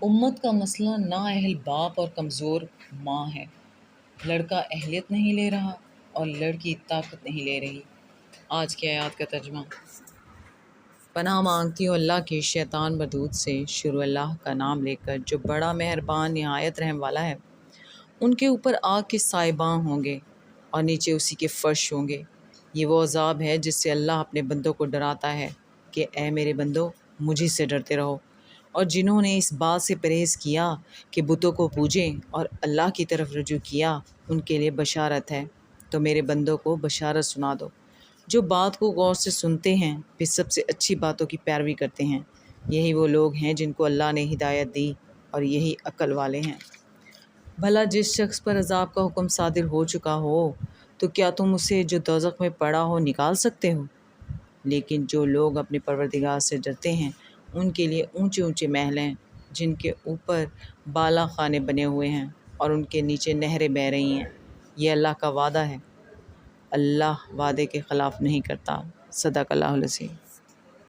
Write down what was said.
امت کا مسئلہ نااہل باپ اور کمزور ماں ہے۔ لڑکا اہلیت نہیں لے رہا اور لڑکی طاقت نہیں لے رہی۔ آج کی آیات کا ترجمہ۔ پناہ مانگتی ہوں اللہ کی شیطان مردود سے۔ شروع اللہ کا نام لے کر جو بڑا مہربان نہایت رحم والا ہے۔ ان کے اوپر آگ کے سائباں ہوں گے اور نیچے اسی کے فرش ہوں گے۔ یہ وہ عذاب ہے جس سے اللہ اپنے بندوں کو ڈراتا ہے کہ اے میرے بندو مجھی سے ڈرتے رہو، اور جنہوں نے اس بات سے پرہیز کیا کہ بتوں کو پوجیں اور اللہ کی طرف رجوع کیا ان کے لیے بشارت ہے۔ تو میرے بندوں کو بشارت سنا دو جو بات کو غور سے سنتے ہیں پھر سب سے اچھی باتوں کی پیروی کرتے ہیں۔ یہی وہ لوگ ہیں جن کو اللہ نے ہدایت دی اور یہی عقل والے ہیں۔ بھلا جس شخص پر عذاب کا حکم صادر ہو چکا ہو تو کیا تم اسے جو دوزخ میں پڑا ہو نکال سکتے ہو؟ لیکن جو لوگ اپنے پروردگار سے ڈرتے ہیں ان کے لیے اونچے اونچے محل ہیں جن کے اوپر بالا خانے بنے ہوئے ہیں اور ان کے نیچے نہریں بہہ رہی ہیں۔ یہ اللہ کا وعدہ ہے، اللہ وعدے کے خلاف نہیں کرتا۔ صدق اللہ العظیم۔